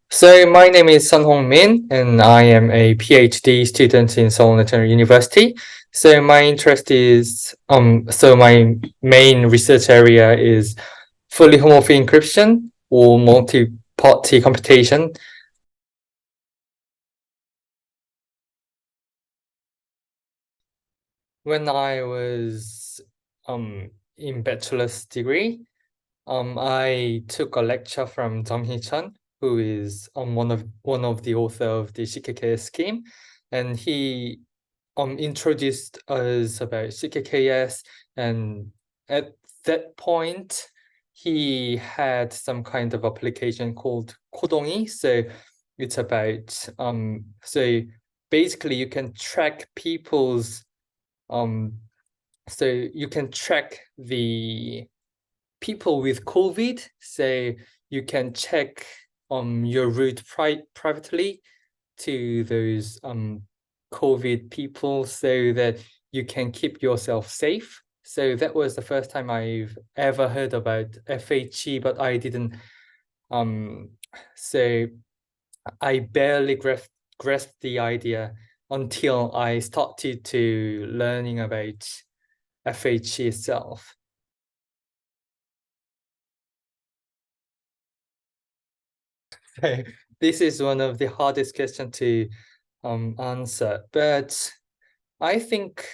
So my name is Seonhong Min, and I am a Ph.D. student in Seoul University. So my interest is so my main research area is fully homomorphic encryption or multi-party computation. When I was in bachelor's degree, I took a lecture from Jung-hee Chun, who is one of the author of the CKKS scheme, and he introduced us about CKKS, and at that point, he had some kind of application called Kodongi. So it's about so basically you can track people's so you can track the people with COVID, so you can check your route privately to those COVID people so that you can keep yourself safe. So that was the first time I've ever heard about FHE, but I didn't so I barely grasped the idea until I started to learning about FHE itself. This is one of the hardest questions to answer, but I think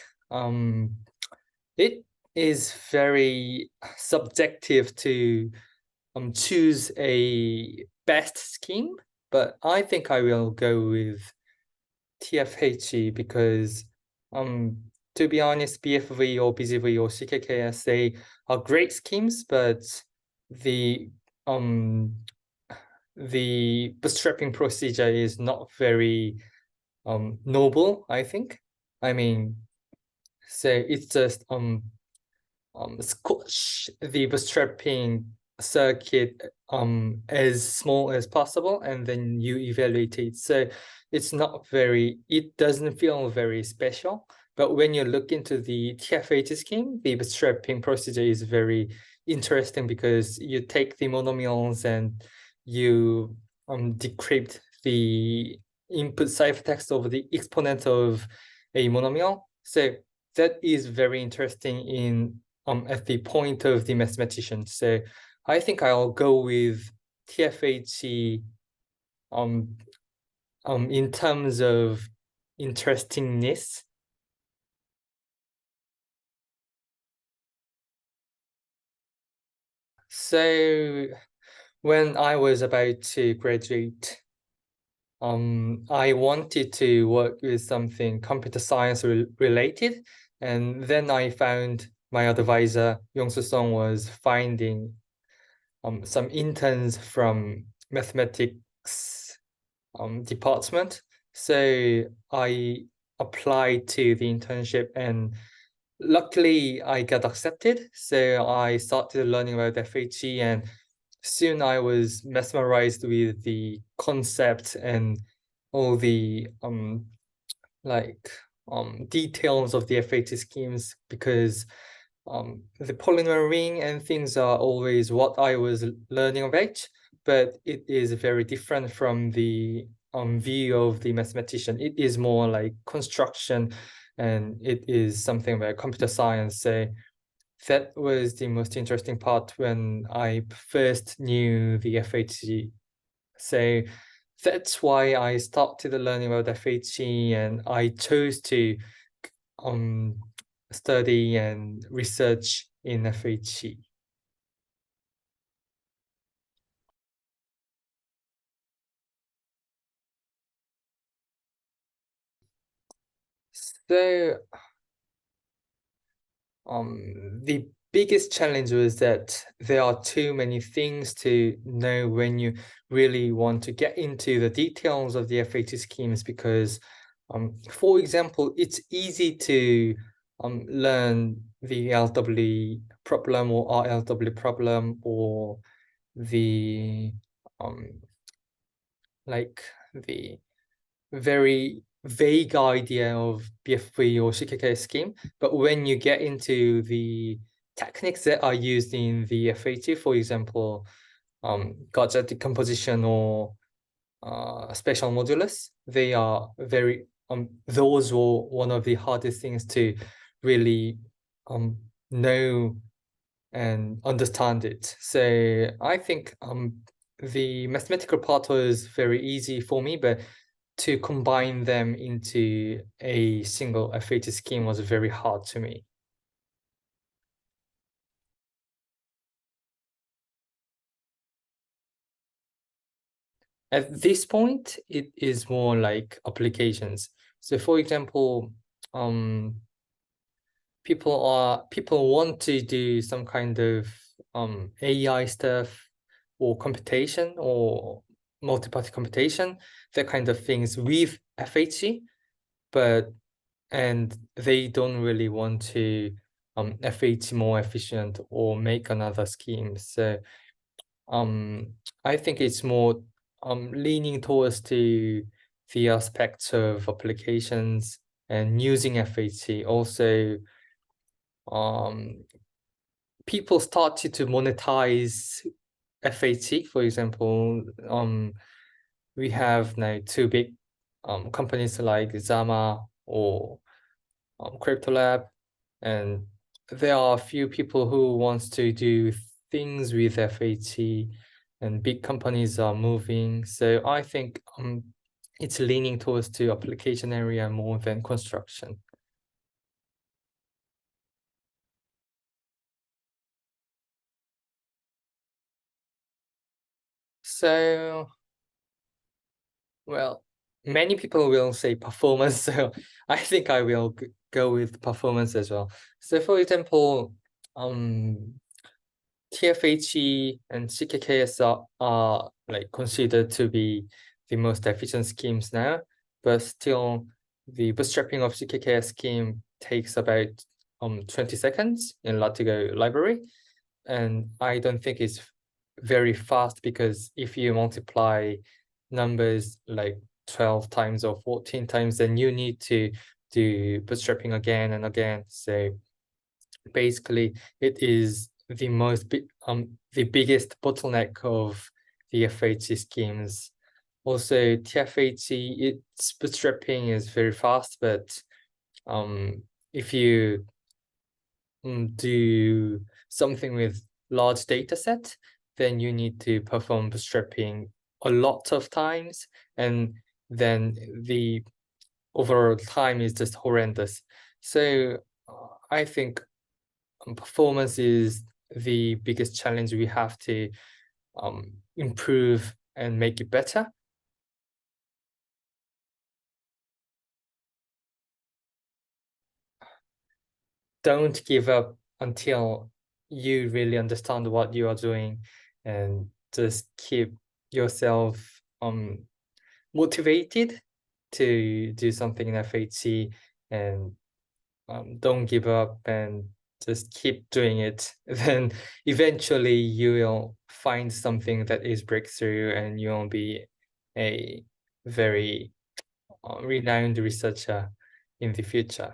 it is very subjective to choose a best scheme, but I think I will go with TFHE because to be honest, BFV or BZV or CKKS, they are great schemes, but the um the bootstrapping procedure is not very noble, I think. I mean, so it's just squash the bootstrapping circuit as small as possible, and then you evaluate it. So it doesn't feel very special. But when you look into the TF-80 scheme, the bootstrapping procedure is very interesting because you take the monomials and you decrypt the input ciphertext of the exponent of a monomial. So that is very interesting in at the point of the mathematician. So I think I'll go with TFHE in terms of interestingness. So when I was about to graduate, I wanted to work with something computer science related, and then I found my advisor, Yong-Soo Song, was finding some interns from mathematics department. So I applied to the internship and luckily I got accepted. So I started learning about FHE and soon I was mesmerized with the concept and all the like details of the FHE schemes because the polynomial ring and things are always what I was learning about, but it is very different from the view of the mathematician. It is more like construction and it is something about computer science. So that was the most interesting part when I first knew the FHE. So that's why I started learning about FHE and I chose to um, study and research in FHE. So the biggest challenge was that there are too many things to know when you really want to get into the details of the FHE schemes because, for example, it's easy to learn the LW problem or RLW problem or the um, like the very vague idea of BFV or CKK scheme. But when you get into the techniques that are used in the FAT, for example, gadget decomposition or spatial modulus. They are very those were one of the hardest things to really know and understand it. So I think the mathematical part was very easy for me, but to combine them into a single FAT scheme was very hard to me. At this point, it is more like applications. So for example, people want to do some kind of AI stuff or computation or multi-party computation, that kind of things with FHE, but and they don't really want to FHE more efficient or make another scheme. So I think it's more leaning towards the aspects of applications and using FHE. Also, people started to monetize FHE. For example, we have now two big companies like Zama or Cryptolab, and there are a few people who wants to do things with FHE, and big companies are moving. So I think it's leaning towards the application area more than construction. So, well, many people will say performance, so I think I will go with performance as well. So for example, TFHE and CKKS are like considered to be the most efficient schemes now, but still the bootstrapping of CKKS scheme takes about 20 seconds in Latigo library. And I don't think it's very fast, because if you multiply numbers like 12 times or 14 times, then you need to do bootstrapping again and again. So basically, it is the biggest bottleneck of the FHE schemes. Also, TFHE, its bootstrapping is very fast, but if you do something with large data set, then you need to perform bootstrapping a lot of times, and then the overall time is just horrendous. So I think performance is the biggest challenge we have to improve and make it better. Don't give up until you really understand what you are doing, and just keep yourself motivated to do something in FHC, and don't give up and just keep doing it. Then eventually you will find something that is breakthrough, and you'll be a very renowned researcher in the future.